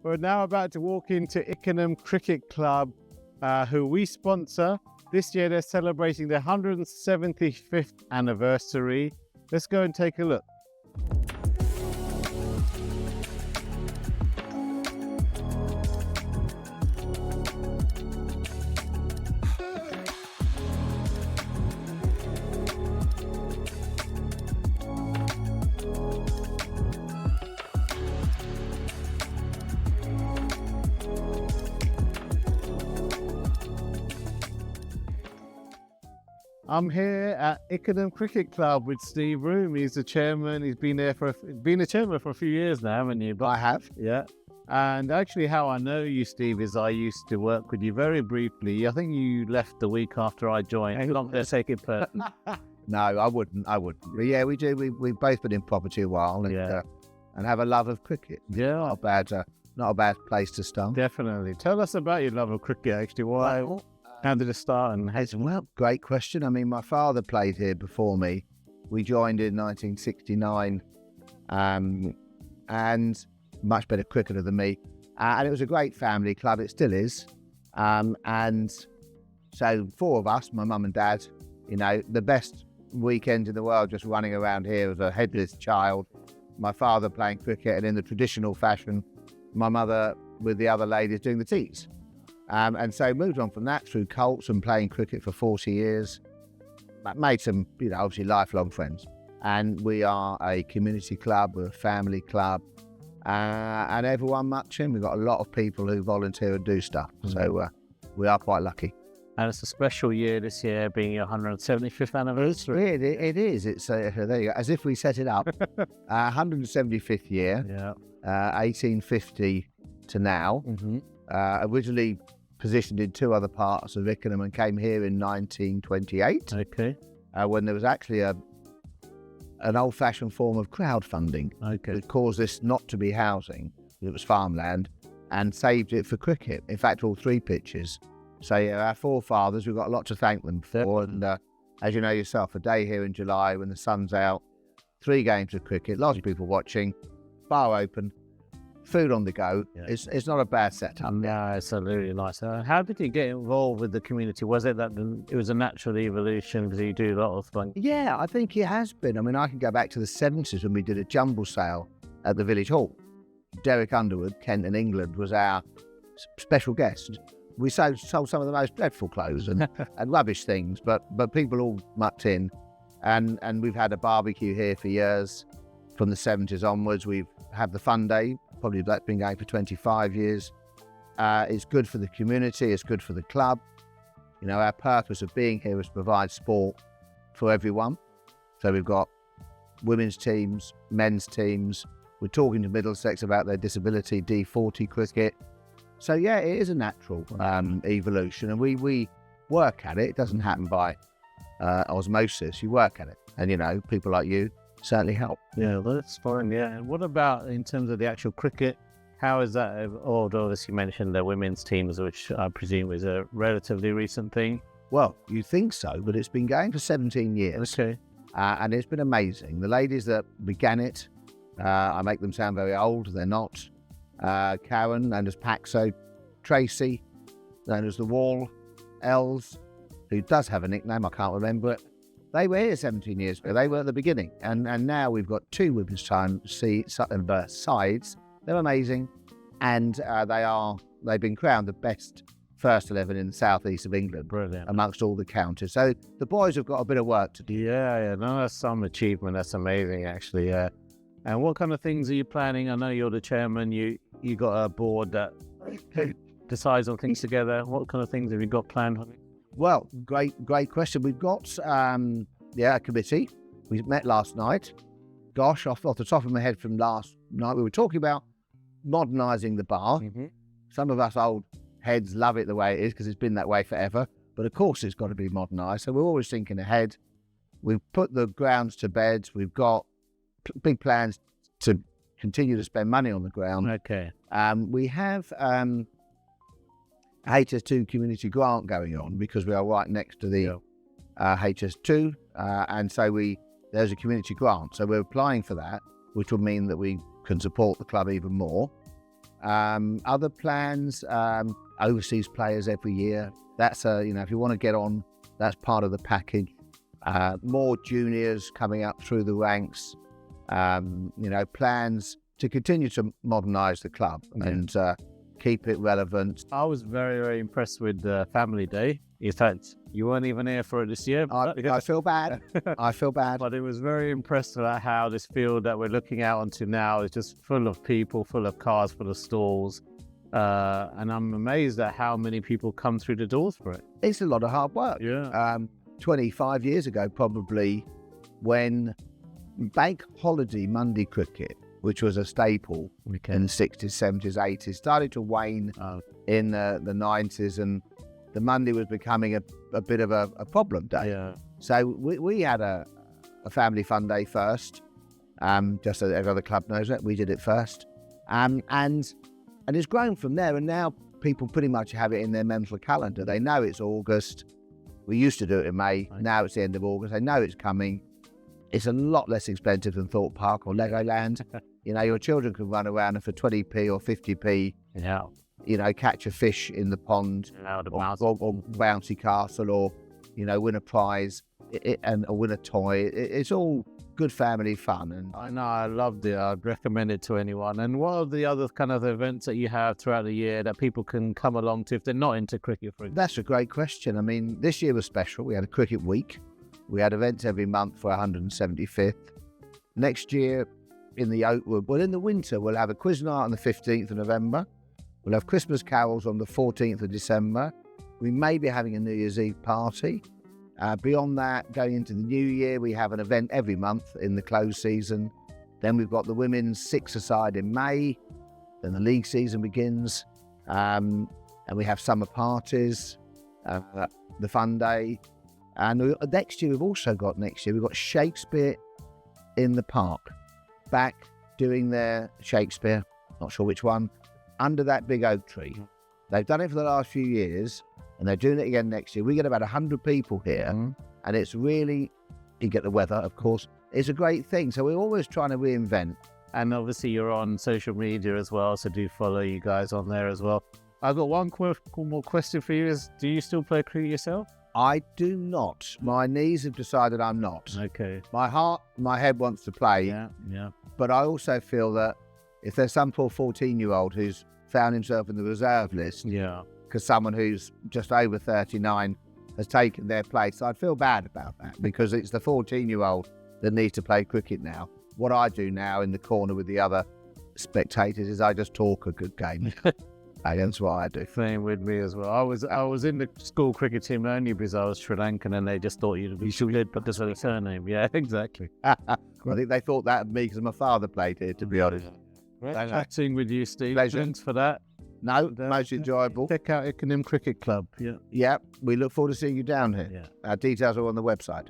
We're now about to walk into Ickenham Cricket Club, who we sponsor. This year they're celebrating their 175th anniversary. Let's go and take a look. I'm here at Ickenham Cricket Club with Steve Room. He's the chairman. He's been there been a chairman for a few years now, haven't you? But I have. Yeah. And actually how I know you, Steve, is I used to work with you very briefly. I think you left the week after I joined. I'm not going to take it personally. No, I wouldn't. But yeah, we do. We've both been in property a while and have a love of cricket. Yeah. Not a bad place to start. Definitely. Tell us about your love of cricket, actually. Why? How did it start? Well, great question. I mean, my father played here before me. We joined in 1969 and much better cricketer than me. And it was a great family club. It still is. And so 4 of us, my mum and dad, you know, the best weekend in the world just running around here as a headless child. My father playing cricket, and in the traditional fashion, my mother with the other ladies doing the teas. And so moved on from that through Colts and playing cricket for 40 years. Made some, obviously lifelong friends. And we are a community club, we're a family club, and everyone much in. We've got a lot of people who volunteer and do stuff. So we are quite lucky. And it's a special year this year, being your 175th anniversary. It is. It's there you go. As if we set it up. 175th year. Yeah. 1850 to now. Originally positioned in 2 other parts of Ickenham and came here in 1928. Okay. When there was actually an old-fashioned form of crowdfunding. Okay. That caused this not to be housing. It was farmland, and saved it for cricket. In fact, all 3 pitches. So yeah, our forefathers, we've got a lot to thank them for. And as you know yourself, a day here in July when the sun's out, 3 games of cricket, lots of people watching, bar open, food on the go. Yeah. It's not a bad setup. No, absolutely nice. How did you get involved with the community? Was it that it was a natural evolution because you do a lot of fun? Yeah, I think it has been. I mean, I can go back to the 70s when we did a jumble sale at the village hall. Derek Underwood, Kent and England, was our special guest. We sold some of the most dreadful clothes and rubbish things, but people all mucked in. And we've had a barbecue here for years. From the 70s onwards, we've had the fun day. Probably that's been going for 25 years. It's good for the community. It's good for the club. You know, our purpose of being here is to provide sport for everyone. So we've got women's teams, men's teams. We're talking to Middlesex about their disability D40 cricket. So yeah, it is a natural evolution, and we work at it. It doesn't happen by osmosis. You work at it, and people like you certainly help. Yeah, that's fine. Yeah. And what about in terms of the actual cricket? How is that evolved? Obviously, you mentioned the women's teams, which I presume is a relatively recent thing. Well, you think so, but it's been going for 17 years. Okay. And it's been amazing. The ladies that began it, I make them sound very old. They're not. Karen, known as Paxo, Tracy, known as The Wall, Els, who does have a nickname, I can't remember it. They were here 17 years ago. They were at the beginning. And now we've got 2 women's sides. They're amazing. And they've been crowned the best first 11 in the southeast of England. Brilliant. Amongst all the counties. So the boys have got a bit of work to do. Yeah. No, that's some achievement. That's amazing, actually. Yeah. And what kind of things are you planning? I know you're the chairman. You got a board that decides on things together. What kind of things have you got planned? Well, great question. We've got a committee. We met last night. Gosh, off the top of my head from last night, we were talking about modernising the bar. Some of us old heads love it the way it is because it's been that way forever. But of course, it's got to be modernised. So we're always thinking ahead. We've put the grounds to bed. We've got big plans to continue to spend money on the ground. Okay. We have HS2 community grant going on because we are right next to the HS2, and so there's a community grant. So we're applying for that, which will mean that we can support the club even more. Other plans, overseas players every year. That's if you want to get on, that's part of the package. More juniors coming up through the ranks. Plans to continue to modernise the club and keep it relevant. I was very, very impressed with the Family Day. In fact, you weren't even here for it this year. I feel bad. I feel bad. But it was very impressed at how this field that we're looking out onto now is just full of people, full of cars, full of stalls. And I'm amazed at how many people come through the doors for it. It's a lot of hard work. Yeah. 25 years ago, probably, when bank holiday Monday cricket, which was a staple in the 60s, 70s, 80s, started to wane in the 90s, and the Monday was becoming a bit of a problem day. Yeah. So we had a family fun day first, just so that every other club knows it. We did it first. And it's grown from there, and now people pretty much have it in their mental calendar. They know it's August. We used to do it in May. Now it's the end of August. They know it's coming. It's a lot less expensive than Thorpe Park or Legoland. Your children can run around and for 20p or 50p, catch a fish in the pond, or bouncy castle, or win a prize or win a toy. It's all good family fun. And I know, I loved it. I'd recommend it to anyone. And what are the other kind of events that you have throughout the year that people can come along to if they're not into cricket, for example? That's a great question. I mean, this year was special. We had a cricket week. We had events every month for 175th. Next year, in the winter, we'll have a quiz night on the 15th of November. We'll have Christmas carols on the 14th of December. We may be having a New Year's Eve party. Beyond that, going into the new year, we have an event every month in the close season. Then we've got the women's six-a-side in May. Then the league season begins. And we have summer parties, the fun day. And next year, we've got Shakespeare in the Park. Back doing their Shakespeare, not sure which one, under that big oak tree. They've done it for the last few years, and they're doing it again next year. We get about 100 people here, and it's really, you get the weather, of course. It's a great thing. So we're always trying to reinvent. And obviously you're on social media as well, so do follow you guys on there as well. I've got one more question for you is, do you still play cricket yourself? I do not. My knees have decided I'm not. Okay. My heart, my head wants to play. Yeah. But I also feel that if there's some poor 14-year-old who's found himself in the reserve list, because someone who's just over 39 has taken their place, I'd feel bad about that, because it's the 14-year-old that needs to play cricket now. What I do now in the corner with the other spectators is I just talk a good game. That's what I do. Same with me as well. I was in the school cricket team only because I was Sri Lankan, and they just thought you should good, but this was a surname. Yeah, exactly. I think they thought that of me because my father played here, to be honest. Great chatting with you, Steve. Pleasure. Thanks for that. No, most enjoyable. Check out Ickenham Cricket Club. Yeah, we look forward to seeing you down here. Yeah. Our details are on the website.